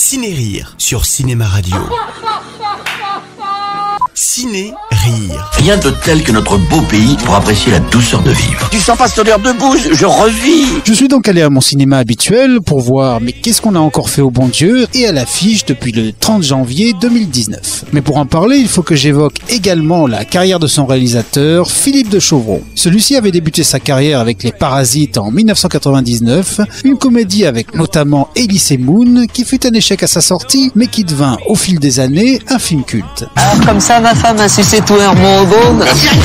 Ciné-Rire sur Cinéma Radio. Ciné-Rire. Rien de tel que notre beau pays pour apprécier la douceur de vivre. Tu sens pas cette odeur de bouse? Je revis. Je suis donc allé à mon cinéma habituel pour voir mais qu'est-ce qu'on a encore fait au bon Dieu et à l'affiche depuis le 30 janvier 2019. Mais pour en parler, il faut que j'évoque également la carrière de son réalisateur, Philippe de Chauvron. Celui-ci avait débuté sa carrière avec Les Parasites en 1999, une comédie avec notamment Elise Moon qui fut un échec à sa sortie mais qui devint au fil des années un film culte. Alors comme ça, ma femme a sucé tout un bonbon.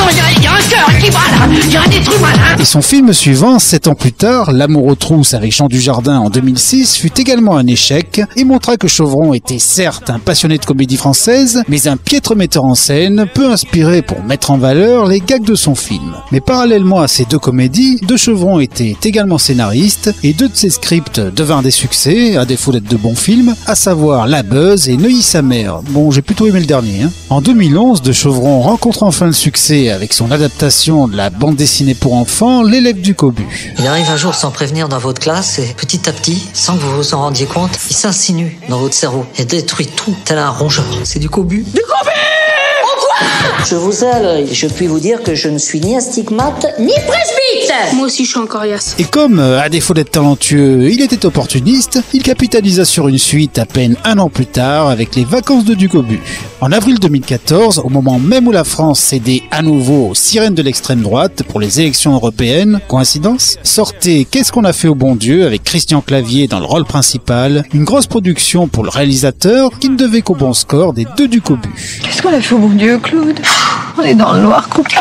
Il y a un cœur qui bat là. Il y a des trucs malins. Et son film suivant, 7 ans plus tard, L'amour aux trousses avec Jean Dujardin en 2006, fut également un échec et montra que Chauvron était certes un passionné de comédie française, mais un piètre metteur en scène, peu inspiré pour mettre en valeur les gags de son film. Mais parallèlement à ces deux comédies, de Chauvron était également scénariste et deux de ses scripts devinrent des succès, à défaut d'être de bons films, à savoir La Buzz et Neuilly-sa-Mère. Bon, j'ai plutôt aimé le dernier. En 2011, de Chauvron rencontre enfin le succès avec son adaptation de la bande dessinée pour enfants, L'élève du cobu. Il arrive un jour sans prévenir dans votre classe et petit à petit, sans que vous vous en rendiez compte, il s'insinue dans votre cerveau et détruit tout tel un rongeur. C'est du cobu. Du cobu. Je vous ai à l'œil. Je puis vous dire que je ne suis ni astigmate ni presbyte. Moi aussi je suis en coriace. Et comme, à défaut d'être talentueux, il était opportuniste, il capitalisa sur une suite à peine un an plus tard avec Les Vacances de Ducobu. En avril 2014, au moment même où la France cédait à nouveau aux sirènes de l'extrême droite pour les élections européennes, coïncidence, sortait Qu'est-ce qu'on a fait au bon Dieu avec Christian Clavier dans le rôle principal, une grosse production pour le réalisateur qui ne devait qu'au bon score des deux Ducobu. Qu'est-ce qu'on a fait au bon Dieu, Claude? On est dans le noir complet.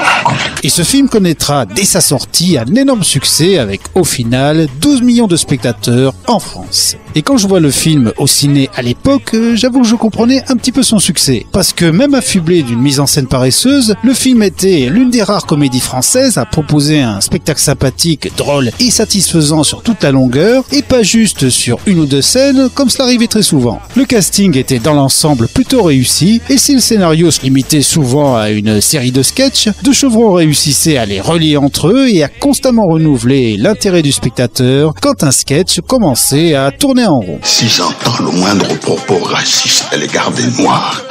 Et ce film connaîtra dès sa sortie un énorme succès avec au final 12 millions de spectateurs en France. Et quand je vois le film au ciné à l'époque, j'avoue que je comprenais un petit peu son succès. Parce que même affublé d'une mise en scène paresseuse, le film était l'une des rares comédies françaises à proposer un spectacle sympathique, drôle et satisfaisant sur toute la longueur, et pas juste sur une ou deux scènes comme cela arrivait très souvent. Le casting était dans l'ensemble plutôt réussi, et si le scénario se limitait souvent à une série de sketchs, de Chauvron réussissait à les relier entre eux et à constamment renouveler l'intérêt du spectateur quand un sketch commençait à tourner en rond. Si j'entends le moindre propos raciste à l'égard des Noirs,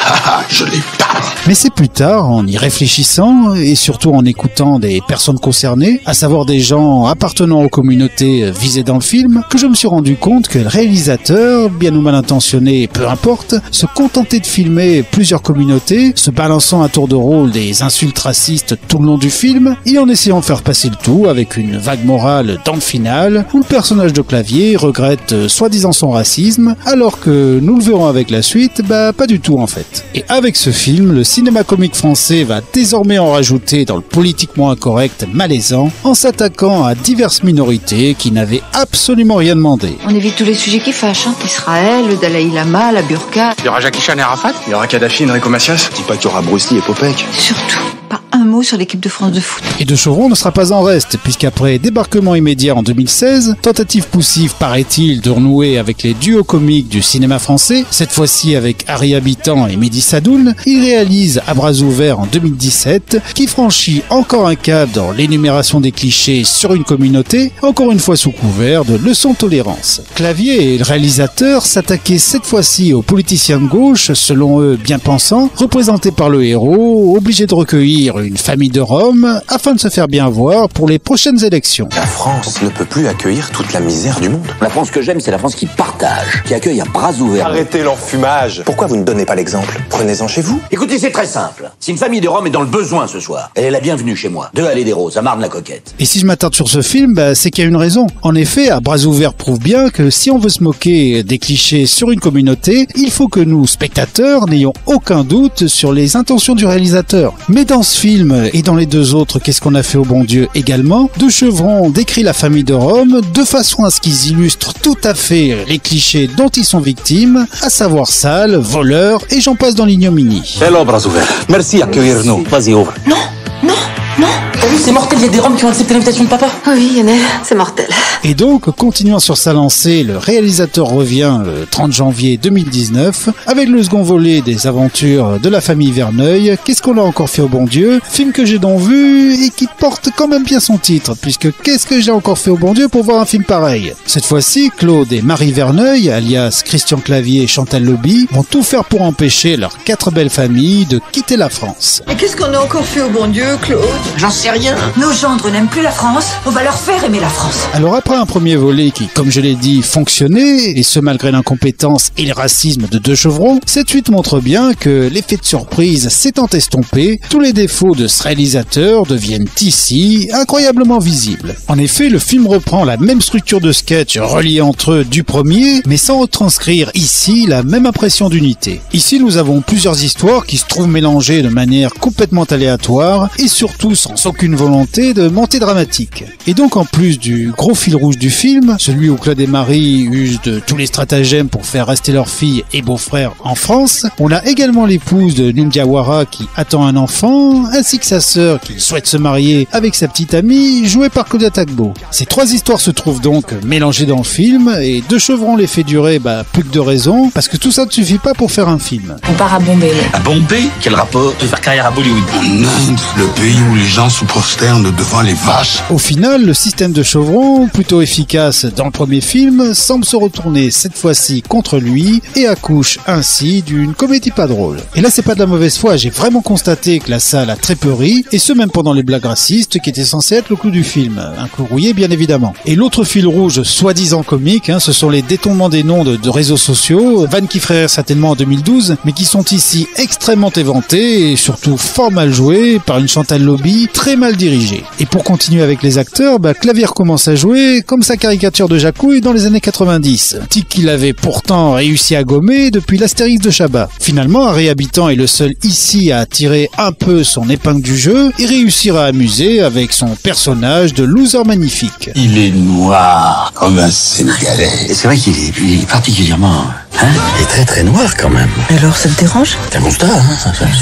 je les parle. Mais c'est plus tard, en y réfléchissant et surtout en écoutant des personnes concernées, à savoir des gens appartenant aux communautés visées dans le film, que je me suis rendu compte que le réalisateur, bien ou mal intentionné, peu importe, se contentait de filmer plusieurs communautés, se balançant à tour de rôle des insultes racistes tout le long du film, et en essayant de faire passer le tout avec une vague morale dans le final, où le personnage de Clavier regrette soi-disant son racisme, alors que nous le verrons avec la suite, pas du tout en fait. Et avec ce film, le cinéma comique français va désormais en rajouter dans le politiquement incorrect malaisant, en s'attaquant à diverses minorités qui n'avaient absolument rien demandé. On évite tous les sujets qui fâchent, Israël, le Dalai Lama, la burqa. Il y aura Jackie Chan et Arafat. Il y aura Kadhafi, Enrico Macias. Dis pas qu'il y aura Bruce Lee et Popek. Surtout, pas un mot sur l'équipe de France de foot. Et de Chauvron ne sera pas en reste, puisqu'après Débarquement immédiat en 2016, tentative poussive paraît-il de renouer avec les duos comiques du cinéma français, cette fois-ci avec Harry Habitant et Mehdi Sadoun, il réalise À bras ouverts en 2017, qui franchit encore un cap dans l'énumération des clichés sur une communauté, encore une fois sous couvert de leçons de tolérance. Clavier et le réalisateur s'attaquaient cette fois-ci aux politiciens de gauche, selon eux bien pensants, représentés par le héros, obligés de recueillir une famille de Roms afin de se faire bien voir pour les prochaines élections. La France ne peut plus accueillir toute la misère du monde. La France que j'aime, c'est la France qui partage, qui accueille à bras ouverts. Arrêtez l'enfumage. Pourquoi vous ne donnez pas l'exemple? Prenez-en chez vous. Écoutez, c'est très simple. Si une famille de Roms est dans le besoin ce soir, elle est la bienvenue chez moi. 2 allées des Roses, à Marne-la-Coquette. Et si je m'attarde sur ce film, c'est qu'il y a une raison. En effet, À bras ouverts prouve bien que si on veut se moquer des clichés sur une communauté, il faut que nous, spectateurs, n'ayons aucun doute sur les intentions du réalisateur. Mais dans ce film, et dans les deux autres Qu'est-ce qu'on a fait au bon Dieu également, de Chauvron décrit la famille de Roms de façon à ce qu'ils illustrent tout à fait les clichés dont ils sont victimes, à savoir sales, voleurs, et j'en passe dans l'ignominie. Hello, bras ouverts. Merci d'accueillir nous. Vas-y, ouvre. Non, non, Non. T'as vu, c'est mortel, il y a des Roms qui ont accepté l'invitation de papa. Oui, Lionel, c'est mortel. Et donc, continuant sur sa lancée, le réalisateur revient le 30 janvier 2019 avec le second volet des aventures de la famille Verneuil. Qu'est-ce qu'on a encore fait au bon Dieu? Film que j'ai donc vu et qui porte quand même bien son titre, puisque qu'est-ce que j'ai encore fait au bon Dieu pour voir un film pareil? Cette fois-ci, Claude et Marie Verneuil, alias Christian Clavier et Chantal Lobby, vont tout faire pour empêcher leurs 4 belles familles de quitter la France. Et qu'est-ce qu'on a encore fait au bon Dieu, Claude? J'en sais rien. Nos gendres n'aiment plus la France, on va leur faire aimer la France. Alors après un premier volet qui, comme je l'ai dit, fonctionnait, et ce malgré l'incompétence et le racisme de deux chevrons, cette suite montre bien que l'effet de surprise s'étant estompé, tous les défauts de ce réalisateur deviennent ici incroyablement visibles. En effet, le film reprend la même structure de sketch reliée entre eux du premier, mais sans retranscrire ici la même impression d'unité. Ici, nous avons plusieurs histoires qui se trouvent mélangées de manière complètement aléatoire et surtout sans aucune volonté de montée dramatique. Et donc en plus du gros fil rouge du film, celui où Claude et Marie usent de tous les stratagèmes pour faire rester leur fille et beau-frère en France, on a également l'épouse de Nundiawara qui attend un enfant, ainsi que sa sœur qui souhaite se marier avec sa petite amie, jouée par Claudia Tagbo. Ces 3 histoires se trouvent donc mélangées dans le film, et deux chevrons les fait durer plus que de raison, parce que tout ça ne suffit pas pour faire un film. On part à Bombay. À Bombay? Quel rapport? Je vais faire carrière à Bollywood. En Inde, le pays où les gens se prosternent devant les vaches. Au final, le système de chevrons, plutôt efficace dans le premier film, semble se retourner cette fois-ci contre lui et accouche ainsi d'une comédie pas drôle. Et là, c'est pas de la mauvaise foi, j'ai vraiment constaté que la salle a très peu ri, et ce même pendant les blagues racistes qui étaient censées être le clou du film, un clou rouillé bien évidemment. Et l'autre fil rouge, soi-disant comique, ce sont les détournements des noms de réseaux sociaux, vannes qui feraient certainement en 2012, mais qui sont ici extrêmement éventés et surtout fort mal joués par une Chantal Lobby très mal dirigée. Et pour continuer avec les acteurs, Clavier commence à jouer comme sa caricature de Jacouille dans les années 90, tic qu'il avait pourtant réussi à gommer depuis l'Astérix de Chabat. Finalement, Harry Habitant est le seul ici à tirer un peu son épingle du jeu et réussir à amuser avec son personnage de loser magnifique. Il est noir comme un Sénégalais. Et c'est vrai qu'il est particulièrement... il est très très noir quand même. Alors, ça te dérange? C'est un constat,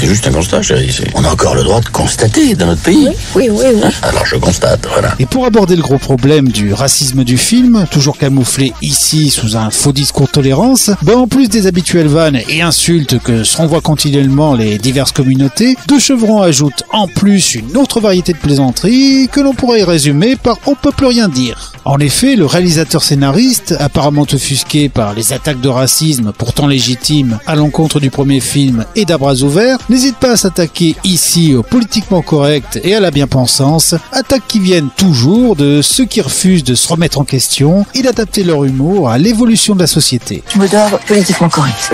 c'est juste un constat, chérie. On a encore le droit de constater dans notre pays. Oui. Alors je constate, voilà. Et pour aborder le gros problème du racisme du film, toujours camouflé ici sous un faux discours de tolérance, en plus des habituelles vannes et insultes que se renvoient continuellement les diverses communautés, Deux Chevrons ajoute en plus une autre variété de plaisanteries que l'on pourrait résumer par « on peut plus rien dire ». En effet, le réalisateur-scénariste, apparemment offusqué par les attaques de racisme pourtant légitimes à l'encontre du premier film et d'à bras ouverts, n'hésite pas à s'attaquer ici au politiquement correct et à la bien-pensance, attaques qui viennent toujours de ceux qui refusent de se remettre en question et d'adapter leur humour à l'évolution de la société. Tu me dois politiquement correct.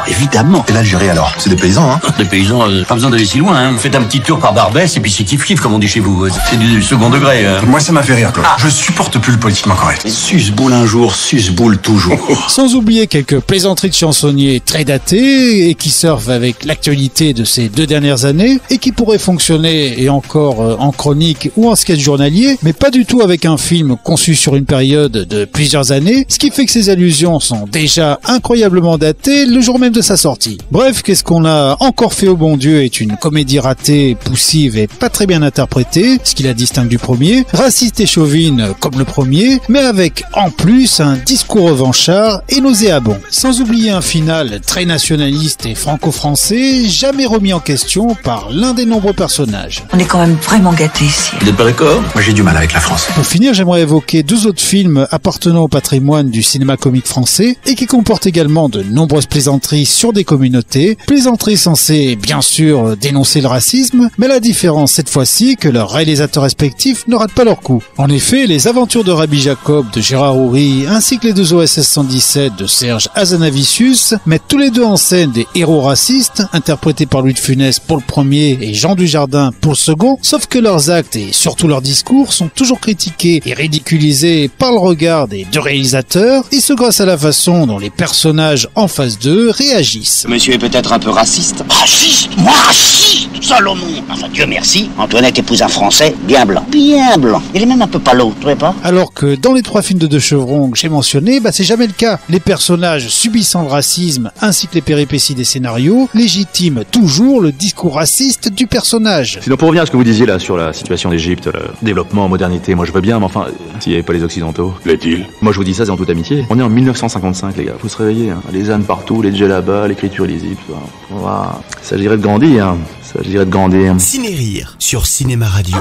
Évidemment. Et l'Algérie alors? C'est des paysans, hein? Des paysans, pas besoin d'aller si loin, Faites un petit tour par Barbès et puis c'est kiff-kiff comme on dit chez vous. C'est du second degré. Moi, ça m'a fait rire, Claude. Je supporte plus le politiquement correct. Suce-boule un jour, suce-boule toujours. Sans oublier quelques plaisanteries de chansonniers très datées et qui surfent avec l'actualité de ces 2 dernières années et qui pourraient fonctionner et encore en chronique ou en sketch journalier, mais pas du tout avec un film conçu sur une période de plusieurs années, ce qui fait que ces allusions sont déjà incroyablement datées le jour même de sa sortie. Bref, qu'est-ce qu'on a encore fait au bon Dieu est une comédie ratée, poussive et pas très bien interprétée, ce qui la distingue du premier, raciste et chauvine comme le premier, mais avec en plus un discours revanchard et nauséabond. Sans oublier un final très nationaliste et franco-français, jamais remis en question par l'un des nombreux personnages. On est quand même vraiment gâtés ici. Vous n'êtes pas d'accord? Moi, j'ai du mal avec la France. Pour finir, j'aimerais évoquer 2 autres films appartenant au patrimoine du cinéma comique français et qui comportent également de nombreuses plaisanteries sur des communautés, plaisanteries censées bien sûr dénoncer le racisme, mais la différence cette fois-ci que leurs réalisateurs respectifs ne ratent pas leur coup. En effet, les aventures de Rabbi Jacob de Gérard Houry ainsi que les 2 OSS 117 de Serge Hazanavicius mettent tous les 2 en scène des héros racistes, interprétés par Louis de Funès pour le premier et Jean Dujardin pour le second, sauf que leurs actes et surtout leurs discours sont toujours critiqués et ridiculisés par le regard des 2 réalisateurs, et ce grâce à la façon dont les personnages en face d'eux réagissent. Monsieur est peut-être un peu raciste. Raciste? Moi raciste? Salomon! Enfin, Dieu merci, Antoinette épouse un Français bien blanc. Bien blanc. Il est même un peu palo, vous trouvez pas? Alors que dans les 3 films de Deux Chevrons que j'ai mentionnés, c'est jamais le cas. Les personnages subissant le racisme racisme ainsi que les péripéties des scénarios légitiment toujours le discours raciste du personnage. Sinon, pour revenir à ce que vous disiez là sur la situation d'Égypte, le développement, modernité, moi je veux bien, mais enfin, s'il n'y avait pas les Occidentaux. L'est-il? Moi je vous dis ça, c'est en toute amitié. On est en 1955, les gars, faut se réveiller. Hein. Les ânes partout, les djellabas, l'écriture lisible, tout ça. Voilà. Il s'agirait de grandir. Hein. Il s'agirait de grandir. Ciné-Rire sur Cinéma Radio.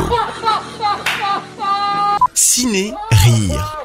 Ciné-Rire.